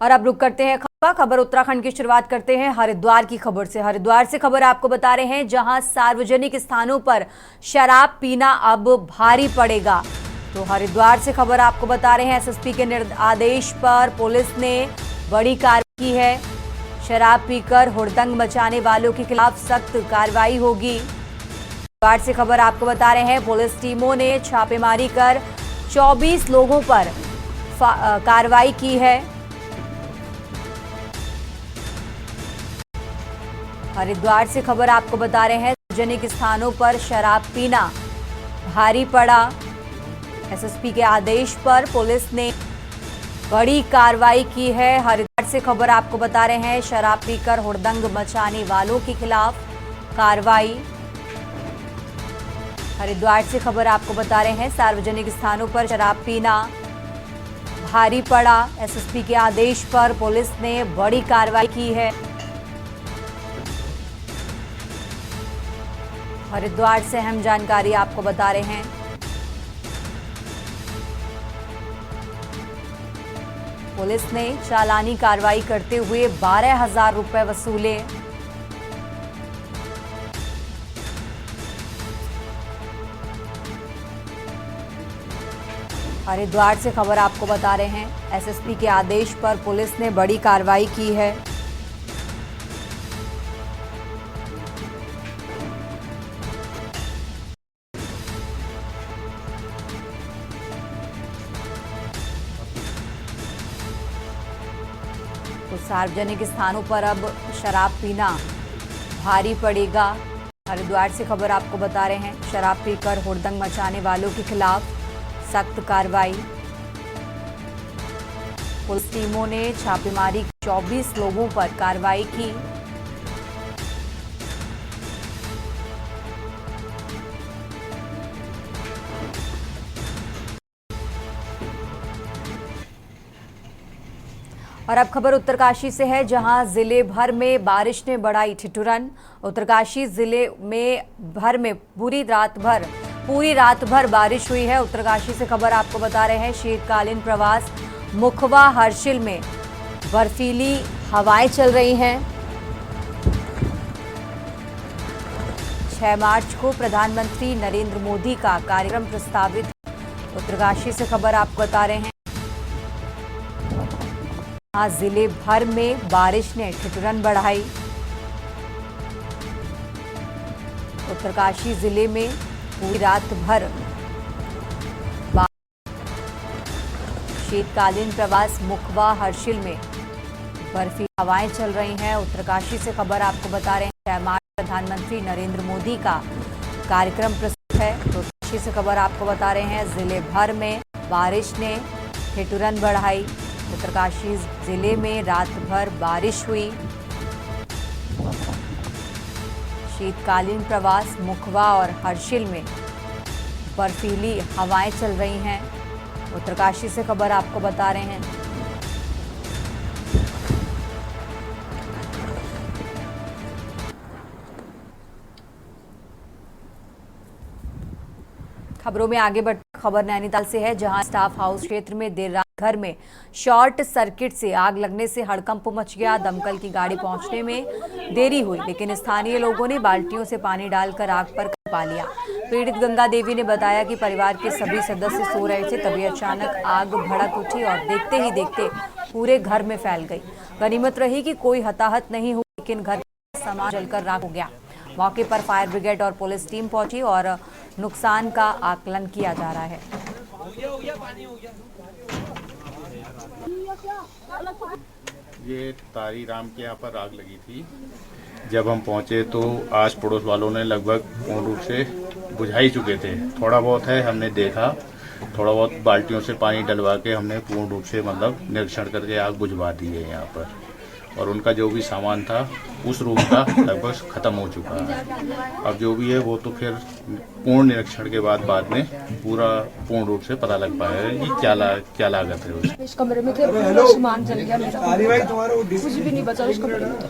और अब रुक करते हैं खबर उत्तराखंड की शुरुआत करते हैं हरिद्वार की खबर से। हरिद्वार से खबर आपको बता रहे हैं, जहां सार्वजनिक स्थानों पर शराब पीना अब भारी पड़ेगा। तो हरिद्वार से खबर आपको बता रहे हैं, एसएसपी के आदेश पर पुलिस ने बड़ी कार्रवाई की है। शराब पीकर हुड़दंग मचाने वालों के खिलाफ सख्त कार्रवाई होगी। हरिद्वार से खबर आपको बता रहे हैं, पुलिस टीमों ने छापेमारी कर 24 लोगों पर कार्रवाई की है। हरिद्वार से खबर आपको बता रहे हैं, सार्वजनिक स्थानों पर शराब पीना भारी पड़ा। एसएसपी के आदेश पर पुलिस ने बड़ी कार्रवाई की है। हरिद्वार से खबर आपको बता रहे हैं, शराब पीकर हुड़दंग मचाने वालों के खिलाफ कार्रवाई। हरिद्वार से खबर आपको बता रहे हैं, सार्वजनिक स्थानों पर शराब पीना भारी पड़ा। एसएसपी के आदेश पर पुलिस ने बड़ी कार्रवाई की है। हरिद्वार से अहम जानकारी आपको बता रहे हैं। पुलिस ने चालानी कार्रवाई करते हुए 12,000 रुपए वसूले। हरिद्वार से खबर आपको बता रहे हैं, एसएसपी के आदेश पर पुलिस ने बड़ी कार्रवाई की है। तो सार्वजनिक स्थानों पर अब शराब पीना भारी पड़ेगा। हरिद्वार से खबर आपको बता रहे हैं, शराब पीकर हुड़दंग मचाने वालों के खिलाफ सख्त कार्रवाई। पुलिस टीमों ने छापेमारी 24 लोगों पर कार्रवाई की। और अब खबर उत्तरकाशी से है, जहां जिले भर में बारिश ने बढ़ाई ठिठुरन। उत्तरकाशी जिले में भर में पूरी रात भर बारिश हुई है। उत्तरकाशी से खबर आपको बता रहे हैं, शीतकालीन प्रवास मुखवा हर्षिल में बर्फीली हवाएं चल रही हैं। 6 मार्च को प्रधानमंत्री नरेंद्र मोदी का कार्यक्रम प्रस्तावित। उत्तरकाशी से खबर आपको बता रहे हैं, आज जिले भर में बारिश ने ठिठुरन बढ़ाई। उत्तरकाशी जिले में पूरी रात भर शीतकालीन प्रवास मुखवा हर्षिल में बर्फीली हवाएं चल रही हैं। उत्तरकाशी से खबर आपको बता रहे हैं, 6 मार्च प्रधानमंत्री नरेंद्र मोदी का कार्यक्रम प्रस्तुत है। उत्तरकाशी से खबर आपको बता रहे हैं, जिले भर में बारिश ने ठिठुरन बढ़ाई। उत्तरकाशी जिले में रात भर बारिश हुई। शीतकालीन प्रवास मुखवा और हर्षिल में बर्फीली हवाएं चल रही हैं। उत्तरकाशी से खबर आपको बता रहे हैं। खबरों में आगे बढ़ खबर नैनीताल से है, जहां स्टाफ हाउस क्षेत्र में देर रात घर में शॉर्ट सर्किट से आग लगने से हड़कंप मच गया। दमकल की गाड़ी पहुंचने में देरी हुई, लेकिन स्थानीय लोगों ने बाल्टियों से पानी डालकर आग पर काबू पा लिया। पीड़ित गंगा देवी ने बताया कि परिवार के सभी सदस्य सो रहे थे, तभी अचानक आग भड़क उठी और देखते ही देखते पूरे घर में फैल गई। गनीमत रही कि कोई हताहत नहीं हुई, लेकिन घर का सामान जलकर राख हो गया। मौके पर फायर ब्रिगेड और पुलिस टीम पहुंची और नुकसान का आकलन किया जा रहा है। ये तारी राम के यहाँ पर आग लगी थी। जब हम पहुंचे तो आस पड़ोस वालों ने लगभग पूर्ण रूप से बुझा ही चुके थे। थोड़ा बहुत है हमने देखा, थोड़ा बहुत बाल्टियों से पानी डलवा के हमने पूर्ण रूप से मतलब निरीक्षण करके आग बुझवा दी है यहाँ पर। और उनका जो भी सामान था उस रूम का लगभग खत्म हो चुका है। अब जो भी है वो तो फिर पूर्ण निरीक्षण के बाद में पूरा पूर्ण रूप से पता लग पाएगा कि क्या लागत है उसकी। इस कमरे में थे, पूरा सामान जल गया मेरा, कुछ भी नहीं बचा उस कमरे में।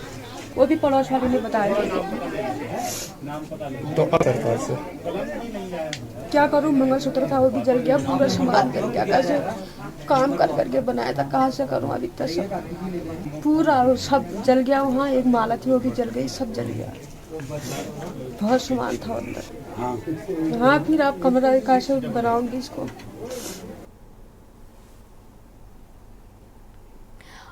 वो भी पड़ोस वाले ने बताया। तो सरकार से क्या करूं, मंगलसूत्र था वो भी जल गया, पूरा सामान जल गया। कैसे काम कर करके बनाया था, कहाँ से करूँ अभी तक सब पूरा सब जल गया। वहाँ एक माला थी वो भी जल गई, सब जल गया। बहुत सामान था अंदर। हाँ फिर आप कमरा कैसे बनाऊंगी इसको।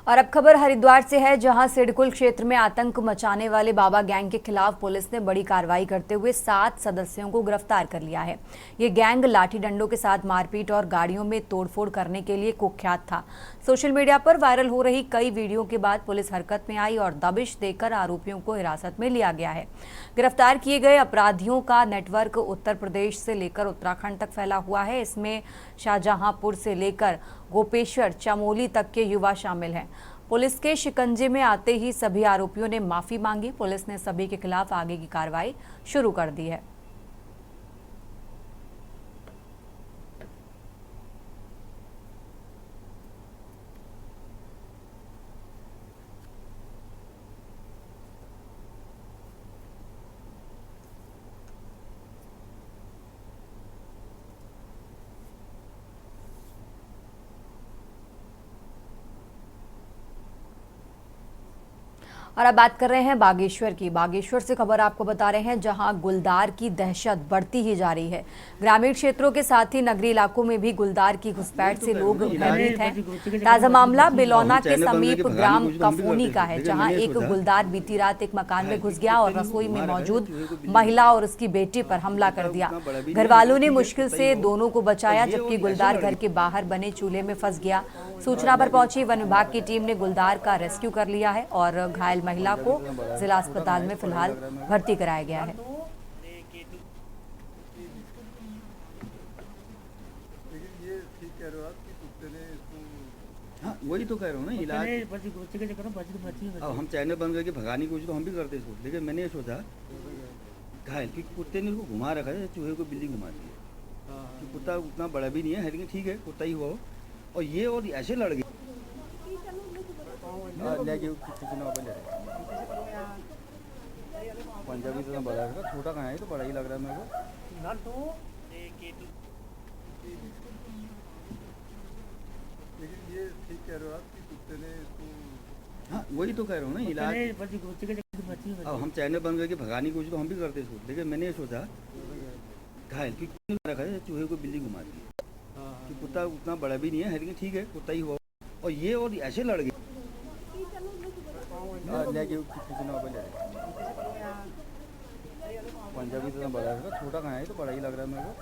और अब खबर हरिद्वार से है, जहां सिडकुल क्षेत्र में आतंक मचाने वाले बाबा गैंग के खिलाफ पुलिस ने बड़ी कार्रवाई करते हुए 7 सदस्यों को गिरफ्तार कर लिया है। ये गैंग लाठी डंडों के साथ मारपीट और गाड़ियों में तोड़फोड़ करने के लिए कुख्यात था। सोशल मीडिया पर वायरल हो रही कई वीडियो के बाद पुलिस हरकत में आई और दबिश देकर आरोपियों को हिरासत में लिया गया है। गिरफ्तार किए गए अपराधियों का नेटवर्क उत्तर प्रदेश से लेकर उत्तराखंड तक फैला हुआ है। इसमें शाहजहांपुर से लेकर गोपेश्वर चमोली तक के युवा शामिल हैं। पुलिस के शिकंजे में आते ही सभी आरोपियों ने माफी मांगी। पुलिस ने सभी के खिलाफ आगे की कार्रवाई शुरू कर दी है। और अब बात कर रहे हैं बागेश्वर की। बागेश्वर से खबर आपको बता रहे हैं, जहां गुलदार की दहशत बढ़ती ही जा रही है। ग्रामीण क्षेत्रों के साथ ही नगरीय इलाकों में भी गुलदार की घुसपैठ से लोग भयभीत हैं। ताजा मामला बिलौना के समीप ग्राम कफोनी का है, जहां एक गुलदार बीती रात एक मकान में घुस गया और रसोई में मौजूद महिला और उसकी बेटी पर हमला कर दिया। घर वालों ने मुश्किल से दोनों को बचाया, जबकि गुलदार घर के बाहर बने चूल्हे में फंस गया। सूचना पर पहुंची वन विभाग की टीम ने गुलदार का रेस्क्यू कर लिया है और घायल महिला को जिला अस्पताल में फिलहाल भर्ती कराया गया है। हाँ वही तो कह रहा हूँ ना, इलाज अब हम चैनल बंद करके भगाने की कोशिश तो हम भी करते सोच, लेकिन मैंने ये सोचा घायल क्योंकि कुत्ते ने उसको घुमा रखा है, चूहे को बिल्ली घुमाती है। तो कुत्ता उतना बड़ा भी नहीं है, लेकिन ठीक है कुत्ता ही हुआ हो। और ये और ऐसे लड़ गए पंजाबी तो बड़ा है, छोटा कहाँ है तो बड़ा ही लग रहा है मेरे को। लेकिन ये ठीक कह रहे हो आप कि कुत्ते ने इसको। हाँ वही तो कह रहा हूँ ना, इलाज अब हम चैनल बंद करके भगाने की कोशिश तो हम भी करते सोच, लेकिन मैंने ये सोचा घायल क्योंकि रखा है, चूहे को बिल्ली घुमाती है। कि कुत्ता उतना बड़ा भी नहीं है, लेकिन ठीक है कुत्ता ही हुआ। और ये और ऐसे लड़ गए पंजाबी तो बड़ा है, छोटा कहाँ है तो बड़ा ही लग रहा है मेरे को।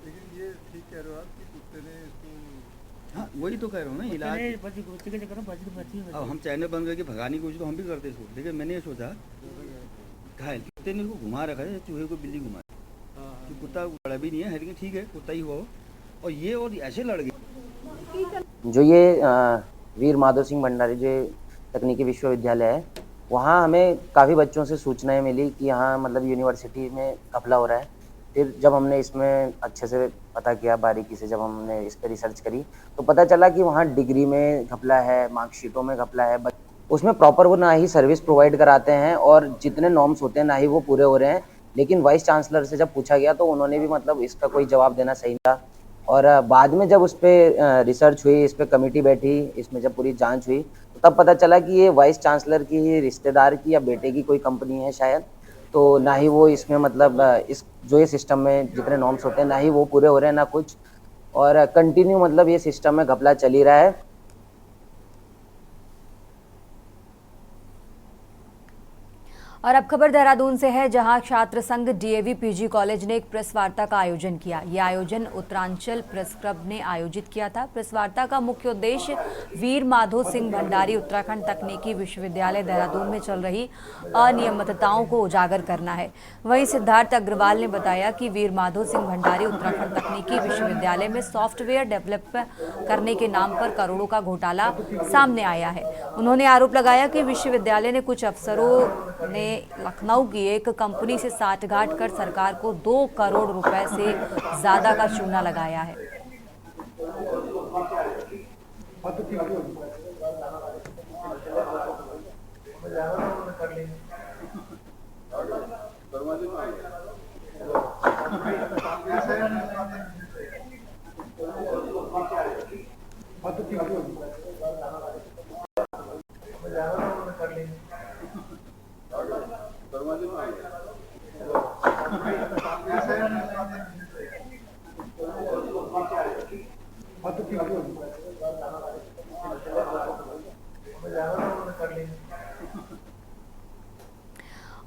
लेकिन ये ठीक कह रहे हो आप कि कुत्ते ने इसको। हाँ वही तो कह रहा हूँ ना, इलाज अब हम चैनल बंद करके भगाने की कोशिश तो हम भी करते सोच, लेकिन मैंने ये सोचा घायल कुत्ते ने उसको घुमा रखा है, चूहे को बिल्ली घुमाती है। कि कुत्ता बड़ा भी नहीं है, लेकिन ठीक है कुत्ता ही हुआ। और ये और ऐसे लड़ गए। जो ये वीर माधो सिंह भंडारी जो तकनीकी विश्वविद्यालय है, वहाँ हमें काफ़ी बच्चों से सूचनाएं मिली कि यहाँ मतलब यूनिवर्सिटी में घपला हो रहा है। फिर जब हमने इसमें अच्छे से पता किया, बारीकी से जब हमने इस पर रिसर्च करी, तो पता चला कि वहाँ डिग्री में घपला है, मार्कशीटों में घपला है। उसमें प्रॉपर वो ना ही सर्विस प्रोवाइड कराते हैं और जितने नॉर्म्स होते हैं ना ही वो पूरे हो रहे हैं। लेकिन वाइस चांसलर से जब पूछा गया तो उन्होंने भी मतलब इसका कोई जवाब देना सही था। और बाद में जब उस पर रिसर्च हुई, इस पर कमेटी बैठी, इसमें जब पूरी जांच हुई तो तब पता चला कि ये वाइस चांसलर की ही रिश्तेदार की या बेटे की कोई कंपनी है शायद। तो ना ही वो इसमें मतलब इस जो ये सिस्टम में जितने नॉर्म्स होते हैं ना ही वो पूरे हो रहे हैं ना कुछ, और कंटिन्यू मतलब ये सिस्टम में घपला चल ही रहा है। और अब खबर देहरादून से है, जहां छात्र संघ डीएवी पीजी कॉलेज ने एक प्रेस वार्ता का आयोजन किया। यह आयोजन उत्तरांचल प्रेस क्लब ने आयोजित किया था। प्रेस वार्ता का मुख्य उद्देश्य वीर माधो सिंह भंडारी उत्तराखंड तकनीकी विश्वविद्यालय देहरादून में चल रही अनियमितताओं को उजागर करना है। वहीं सिद्धार्थ अग्रवाल ने बताया कि वीर माधो सिंह भंडारी उत्तराखंड तकनीकी विश्वविद्यालय में सॉफ्टवेयर डेवलप करने के नाम पर करोड़ों का घोटाला सामने आया है। उन्होंने आरोप लगाया कि विश्वविद्यालय ने कुछ अफसरों ने लखनऊ की एक कंपनी से साठगांठ कर सरकार को 2 करोड़ रुपए से ज्यादा का चूना लगाया है।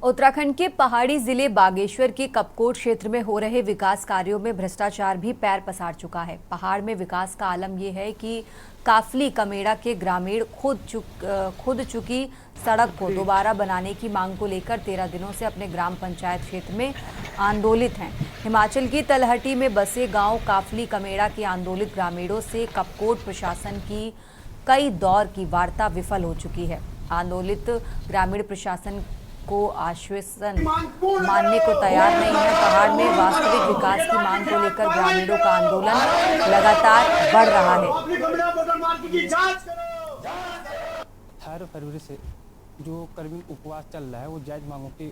उत्तराखंड के पहाड़ी जिले बागेश्वर के कपकोट क्षेत्र में हो रहे विकास कार्यों में भ्रष्टाचार भी पैर पसार चुका है। पहाड़ में विकास का आलम यह है कि काफली कमेड़ा के ग्रामीण खुद चुकी सड़क को दोबारा बनाने की मांग को लेकर 13 दिनों से अपने ग्राम पंचायत क्षेत्र में आंदोलित हैं। हिमाचल की तलहटी में बसे गांव काफली कमेड़ा के आंदोलित ग्रामीणों से कपकोट प्रशासन की कई दौर की वार्ता विफल हो चुकी है। आंदोलित ग्रामीण प्रशासन को आश्वासन मानने को तैयार नहीं है। पहाड़ में वास्तविक विकास की मांग को लेकर ग्रामीणों का आंदोलन लगातार बढ़ रहा है। 18 फरवरी से जो कर्मचारी उपवास चल रहा है वो जायज मांगों के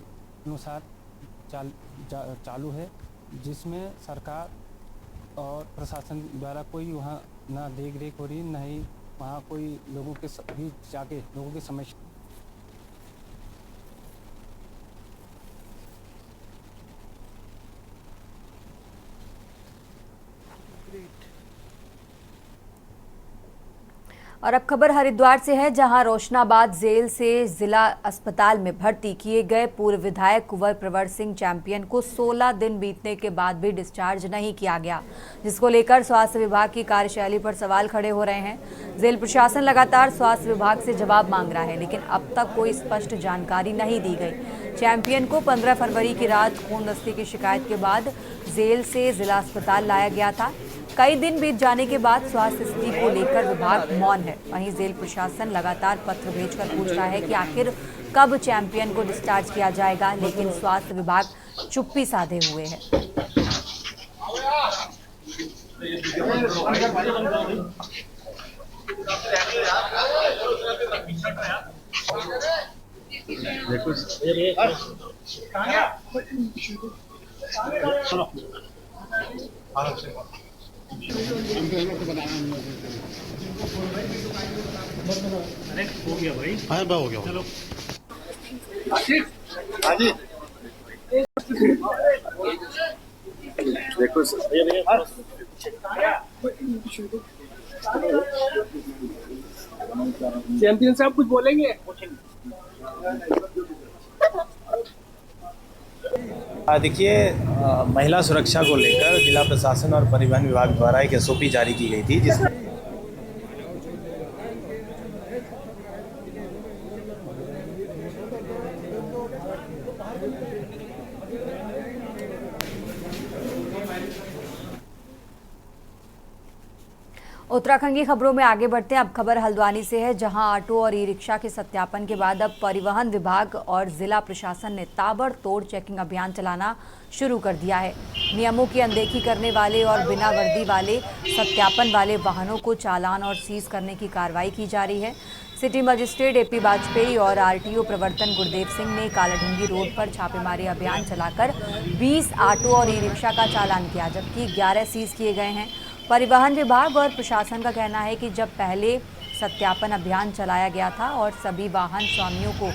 अनुसार चालू है, जिसमें सरकार और प्रशासन द्वारा कोई वहाँ ना देख रेख हो रही, ना ही वहाँ कोई लोगों के बीच जाके लोगों की समस्या। और अब खबर हरिद्वार से है, जहां रोशनाबाद जेल से जिला अस्पताल में भर्ती किए गए पूर्व विधायक कुंवर प्रवर सिंह चैंपियन को 16 दिन बीतने के बाद भी डिस्चार्ज नहीं किया गया, जिसको लेकर स्वास्थ्य विभाग की कार्यशैली पर सवाल खड़े हो रहे हैं। जेल प्रशासन लगातार स्वास्थ्य विभाग से जवाब मांग रहा है, लेकिन अब तक कोई स्पष्ट जानकारी नहीं दी गई। चैंपियन को 15 फरवरी की रात खून दस्ते की शिकायत के बाद जेल से जिला अस्पताल लाया गया था। कई दिन बीत जाने के बाद स्वास्थ्य स्थिति को लेकर विभाग मौन है। वहीं जेल प्रशासन लगातार पत्र भेजकर पूछ रहा है कि आखिर कब चैंपियन को डिस्चार्ज किया जाएगा, लेकिन स्वास्थ्य विभाग चुप्पी साधे हुए है। अरे हो गया भाई, हाँ हो गया, चलो हाँ जी देखो चैंपियन साहब कुछ बोलेंगे। देखिए, महिला सुरक्षा को लेकर जिला प्रशासन और परिवहन विभाग द्वारा एक SOP जारी की गई थी, जिसमें उत्तराखंड की खबरों में आगे बढ़ते हैं। अब खबर हल्द्वानी से है, जहां ऑटो और ई-रिक्शा के सत्यापन के बाद अब परिवहन विभाग और जिला प्रशासन ने ताबड़तोड़ चेकिंग अभियान चलाना शुरू कर दिया है। नियमों की अनदेखी करने वाले और बिना वर्दी वाले सत्यापन वाले वाहनों को चालान और सीज करने की कार्रवाई की जा रही है। सिटी मजिस्ट्रेट AP वाजपेयी और RTO प्रवर्तन गुरदेव सिंह ने कालाढूंगी रोड पर छापेमारी अभियान चलाकर 20 ऑटो और ई-रिक्शा का चालान किया, जबकि 11 सीज किए गए हैं। परिवहन विभाग और प्रशासन का कहना है कि जब पहले सत्यापन अभियान चलाया गया था और सभी वाहन स्वामियों को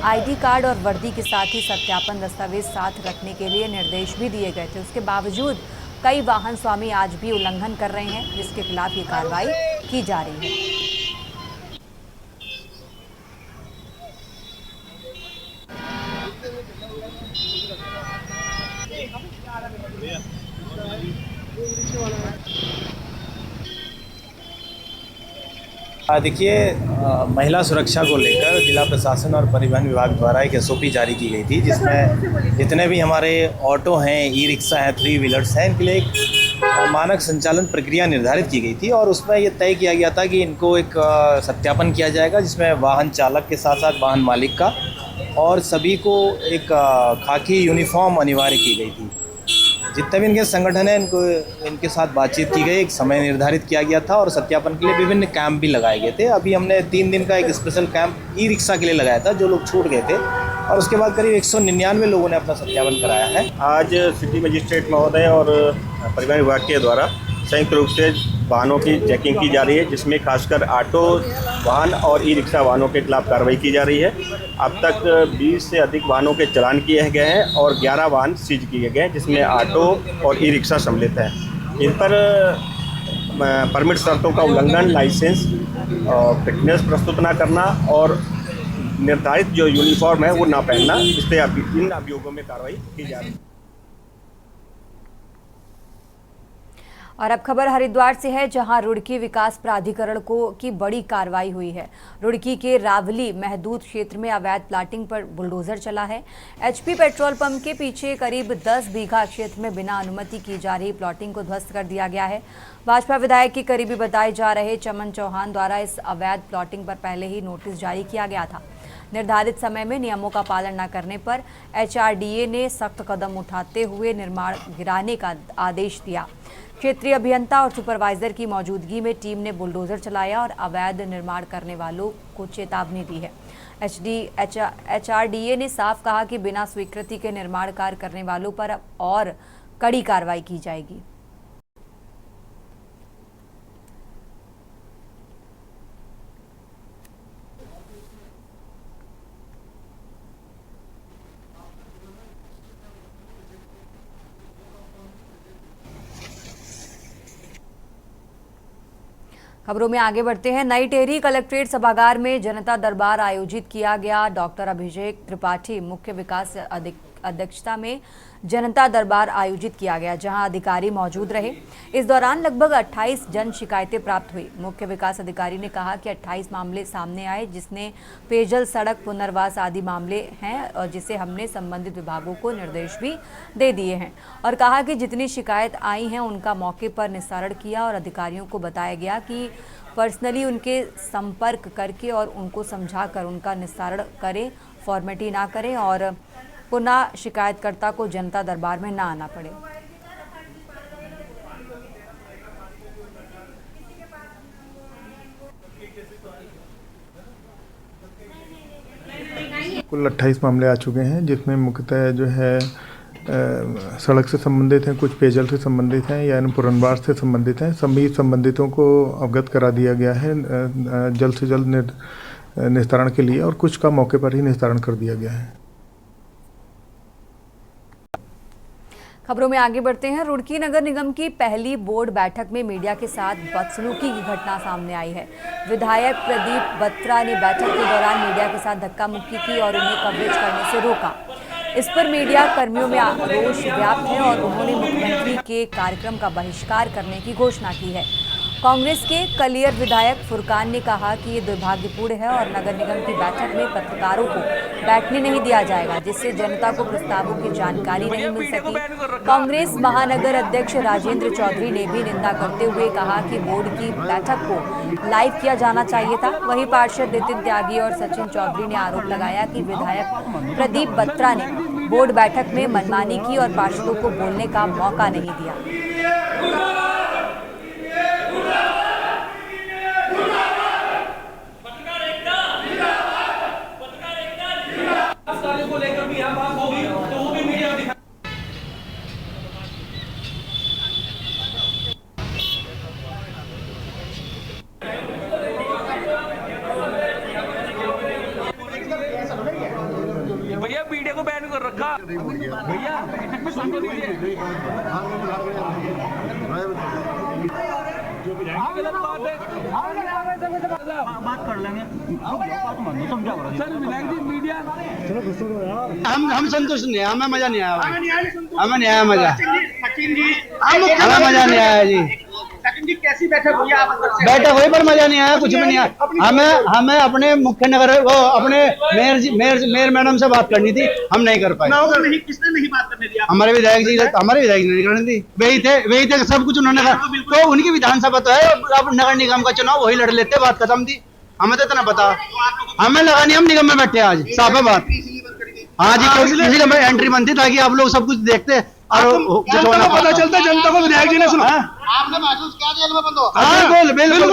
ID कार्ड और वर्दी के साथ ही सत्यापन दस्तावेज साथ रखने के लिए निर्देश भी दिए गए थे, उसके बावजूद कई वाहन स्वामी आज भी उल्लंघन कर रहे हैं, जिसके खिलाफ ये कार्रवाई की जा रही है। देखिए, महिला सुरक्षा को लेकर जिला प्रशासन और परिवहन विभाग द्वारा एक SOP जारी की गई थी, जिसमें जितने भी हमारे ऑटो हैं, ई-रिक्शा हैं, 3 व्हीलर्स हैं, इनके लिए एक मानक संचालन प्रक्रिया निर्धारित की गई थी और उसमें ये तय किया गया था कि इनको एक सत्यापन किया जाएगा, जिसमें वाहन चालक के साथ साथ वाहन मालिक का और सभी को एक खाकी यूनिफॉर्म अनिवार्य की गई थी। जितने भी इनके संगठन हैं, इनके साथ बातचीत की गई, एक समय निर्धारित किया गया था और सत्यापन के लिए विभिन्न कैंप भी लगाए गए थे। अभी हमने 3 दिन का एक स्पेशल कैंप ई-रिक्शा के लिए लगाया था। जो लोग छूट गए थे और उसके बाद करीब 199 लोगों ने अपना सत्यापन कराया है। आज सिटी मजिस्ट्रेट महोदय और परिवहन विभाग के द्वारा संयुक्त रूप से वाहनों की चेकिंग की जा रही है, जिसमें खासकर ऑटो वाहन और ई रिक्शा वाहनों के खिलाफ कार्रवाई की जा रही है। अब तक 20 से अधिक वाहनों के चालान किए गए हैं और 11 वाहन सीज किए गए हैं, जिसमें ऑटो और ई रिक्शा सम्मिलित है। इन पर परमिट शर्तों का उल्लंघन, लाइसेंस और फिटनेस प्रस्तुत न करना और निर्धारित जो यूनिफॉर्म है वो ना पहनना, इस पर इन अभियोगों में कार्रवाई की जा रही है। और अब खबर हरिद्वार से है, जहां रुड़की विकास प्राधिकरण की बड़ी कार्रवाई हुई है। रुड़की के रावली महदूद क्षेत्र में अवैध प्लाटिंग पर बुलडोजर चला है। एचपी पेट्रोल पंप के पीछे करीब 10 बीघा क्षेत्र में बिना अनुमति की जा रही प्लॉटिंग को ध्वस्त कर दिया गया है। भाजपा विधायक के करीबी बताए जा रहे चमन चौहान द्वारा इस अवैध प्लॉटिंग पर पहले ही नोटिस जारी किया गया था। निर्धारित समय में नियमों का पालन न करने पर एचआरडीए ने सख्त कदम उठाते हुए निर्माण गिराने का आदेश दिया। क्षेत्रीय अभियंता और सुपरवाइजर की मौजूदगी में टीम ने बुलडोजर चलाया और अवैध निर्माण करने वालों को चेतावनी दी है। एचआरडीए ने साफ कहा कि बिना स्वीकृति के निर्माण कार्य करने वालों पर और कड़ी कार्रवाई की जाएगी। खबरों में आगे बढ़ते हैं। नई टेहरी कलेक्ट्रेट सभागार में जनता दरबार आयोजित किया गया। डॉक्टर अभिषेक त्रिपाठी मुख्य विकास अध्यक्षता में जनता दरबार आयोजित किया गया, जहां अधिकारी मौजूद रहे। इस दौरान लगभग 28 जन शिकायतें प्राप्त हुई। मुख्य विकास अधिकारी ने कहा कि 28 मामले सामने आए, जिसमें पेयजल, सड़क, पुनर्वास आदि मामले हैं, और जिसे हमने संबंधित विभागों को निर्देश भी दे दिए हैं और कहा कि जितनी शिकायत आई हैं उनका मौके पर निस्तारण किया और अधिकारियों को बताया गया कि पर्सनली उनके संपर्क करके और उनको समझाकर उनका निस्तारण करें, फॉर्मेलिटी ना करें और पुनः शिकायतकर्ता को जनता दरबार में ना आना पड़े। कुल 28 मामले आ चुके हैं, जिसमें मुख्यतः जो है सड़क से संबंधित हैं, कुछ पेयजल से संबंधित हैं या पुनर्वास से संबंधित हैं। सभी संबंधितों को अवगत करा दिया गया है जल्द से जल्द निस्तारण के लिए, और कुछ का मौके पर ही निस्तारण कर दिया गया है। खबरों में आगे बढ़ते हैं। रुड़की नगर निगम की पहली बोर्ड बैठक में मीडिया के साथ बदसलूकी की घटना सामने आई है। विधायक प्रदीप बत्रा ने बैठक के दौरान मीडिया के साथ धक्का मुक्की की और उन्हें कवरेज करने से रोका। इस पर मीडिया कर्मियों में रोष व्याप्त है और उन्होंने मुख्यमंत्री के कार्यक्रम का बहिष्कार करने की घोषणा की है। कांग्रेस के कलियर विधायक फुरकान ने कहा कि ये दुर्भाग्यपूर्ण है और नगर निगम की बैठक में पत्रकारों को बैठने नहीं दिया जाएगा, जिससे जनता को प्रस्तावों की जानकारी नहीं मिल सकी। कांग्रेस महानगर अध्यक्ष राजेंद्र चौधरी ने भी निंदा करते हुए कहा कि बोर्ड की बैठक को लाइव किया जाना चाहिए था। वहीं पार्षद नितिन त्यागी और सचिन चौधरी ने आरोप लगाया कि विधायक प्रदीप बत्रा ने बोर्ड बैठक में मनमानी की और पार्षदों को बोलने का मौका नहीं दिया। भैया मीडिया को बैन कर रखा भैया सुन तो लीजिए। बात कर लेंगे सर। विनायक जी मीडिया हम संतुष्ट नहीं, हमें मजा नहीं आया, हमें नहीं आया मजा, हमें मजा नहीं आया जी। कैसी बैठक हुई? बैठक हुई पर मजा नहीं आया, कुछ भी नहीं आया। हमें अपने मुख्य नगर वो अपने मेयर मैडम से बात करनी थी, हम नहीं कर पाए। किसने नहीं बात करने दिया? हमारे विधायक जी ने करनी थी, वही थे सब कुछ उन्होंने कहा। तो उनकी विधानसभा तो है, अब नगर निगम का चुनाव वही लड़ लेते, बात खत्म थी। हमें तो इतना पता, हमें लगा नहीं हम निगम में बैठे आज, साफ है बात। हाँ जी, इसलिए एंट्री बंद थी ताकि आप लोग सब कुछ देखते। पता चलता जनता को विधायक जी ने सुना। आपने महसूस किया जेल में बंद हो? बिल्कुल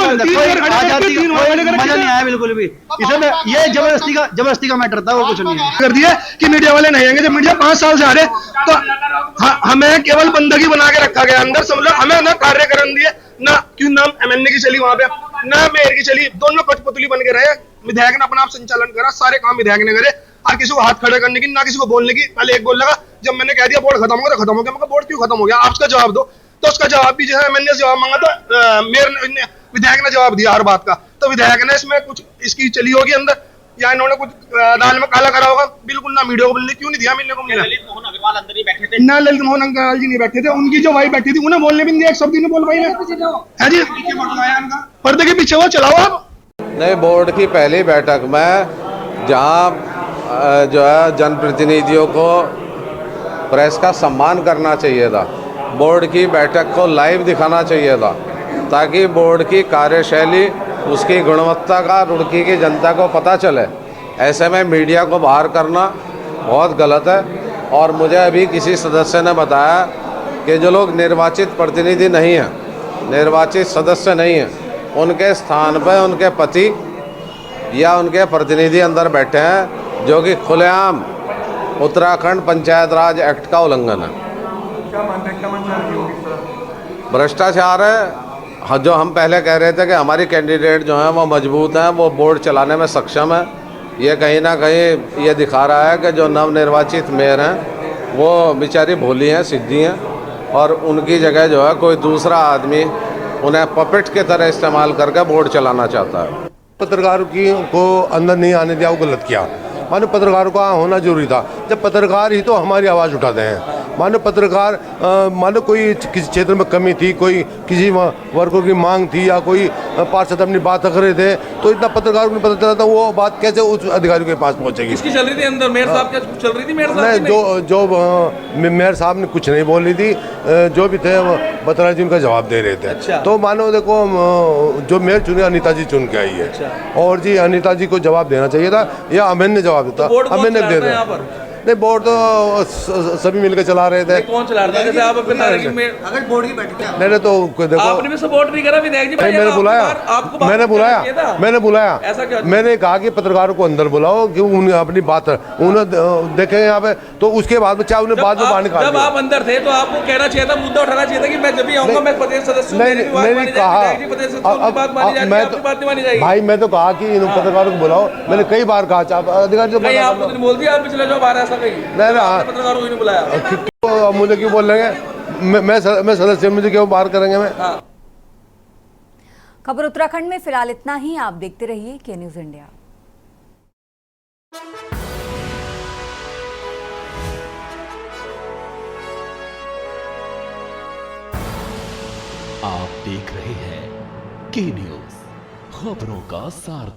मजा नहीं आया बिल्कुल भी। इसमें ये जबरदस्ती का मैटर था, वो कुछ नहीं है। कर दिया कि मीडिया वाले नहीं आएंगे। जब मीडिया 5 साल से आ रहे तो हमें केवल बंदगी बना के रखा गया अंदर, समझ लो। हमें ना कार्यकरण दिए, ना क्यों नाम एमएनए की चली वहां पे, ना मेयर की चली, दोनों कठपुतली बन के रहे। विधायक ने अपना आप संचालन करा, सारे काम विधायक ने करे, हर किसी को हाथ खड़े करने की, ना किसी को बोलने की। पहले एक बोल लगा, जब मैंने कह दिया बोर्ड खत्म हो गया तो खत्म हो गया। मैं बोर्ड क्यों खत्म हो गया, आप उसका जवाब दो। तो उसका जवाब भी जो है मैंने जवाब मांगा था, मेयर ने, विधायक ने जवाब दिया हर बात का। तो विधायक ने इसमें कुछ इसकी चली होगी अंदर, या इन्होंने कुछ दाल में काला करा होगा। बिल्कुल ना मीडिया को मिलने क्यों नहीं दिया, मिलने को मिला। ललित मोहन अग्रवाल अंदर ही बैठे थे। ना ललित मोहन अग्रवाल जी नहीं बैठे थे, उनकी जो वाइफ बैठी थी उन्हें बोलने भी नहीं दिया, एक शब्द नहीं बोल पाई है जी। पर्दे के पीछे वो चलाओ आप। नए बोर्ड की पहली बैठक में जहां जो है जनप्रतिनिधियों को प्रेस का सम्मान करना चाहिए था, बोर्ड की बैठक को लाइव दिखाना चाहिए था, ताकि बोर्ड की कार्यशैली, उसकी गुणवत्ता का रुड़की की जनता को पता चले। ऐसे में मीडिया को बाहर करना बहुत गलत है। और मुझे अभी किसी सदस्य ने बताया कि जो लोग निर्वाचित प्रतिनिधि नहीं हैं, निर्वाचित सदस्य नहीं हैं, उनके स्थान पर उनके पति या उनके प्रतिनिधि अंदर बैठे हैं, जो कि खुलेआम उत्तराखंड पंचायत राज एक्ट का उल्लंघन है। भ्रष्टाचार है। जो हम पहले कह रहे थे कि हमारी कैंडिडेट जो हैं वो मजबूत हैं, वो बोर्ड चलाने में सक्षम है, ये कहीं ना कहीं ये दिखा रहा है कि जो नवनिर्वाचित मेयर हैं वो बेचारी भोली हैं, सिद्धि हैं, और उनकी जगह जो है कोई दूसरा आदमी उन्हें पपेट के तरह इस्तेमाल करके बोर्ड चलाना चाहता है। पत्रकारों को अंदर नहीं आने दिया, वो गलत किया। मानो पत्रकारों का होना जरूरी था। जब पत्रकार ही तो हमारी आवाज़ उठाते हैं। मानो पत्रकार, मानो कोई किसी क्षेत्र में कमी थी, कोई किसी वर्गों की मांग थी, या कोई पार्षद अपनी बात रख रहे थे, तो इतना पत्रकार को नहीं पता चला था वो बात कैसे उस अधिकारी के पास पहुंचेगी। किसकी चल रही थी अंदर, मेयर साहब क्या चल रही थी? मेयर साहब नहीं, जो मेयर साहब ने कुछ नहीं बोल रही थी, जो भी थे बतरा जी उनका जवाब दे रहे थे। अच्छा। तो मानो देखो, जो मेयर चुने अनिता जी चुन के आई है। अच्छा। और जी अनिता जी को जवाब देना चाहिए था, या अमेन ने जवाब देता, अमेन ने दे दिया। नहीं, बोर्ड तो सभी मिलकर चला रहे थे। कौन चला रहा था? जैसे आप अपने अगर बोर्ड की बैठक नहीं तो देखो, आपने भी सपोर्ट नहीं करा विधायक जी। मैंने बुलाया, मैंने बुलाया, ऐसा क्या? मैंने कहा कि पत्रकारों को अंदर बुलाओ, कि उन्हें अपनी बात उन्हें देखें यहाँ पे, तो उसके बाद में चाहे उन्हें बाद में बाहर निकाल। जब आप अंदर थे तो आपको कहना चाहिए था, मुद्दा उठाना चाहिए था कि मैं जब भी आऊंगा मैं प्रदेश सदस्य नहीं कहा। भाई मैं तो कहा कि इन पत्रकारों को बुलाओ, मैंने कई बार कहा। अधिकारी आपको बोल दिया आप चले जाओ बाहर, ऐसा कहीं पत्रकारों को नहीं बुलाया। मुझे क्यों बोल रहे हैं? मैं सदस्य, मुझे क्यों बाहर करेंगे? मैं खबर उत्तराखंड में फिलहाल इतना ही। आप देखते रहिए के न्यूज इंडिया। आप देख रहे हैं के न्यूज, खबरों का सार।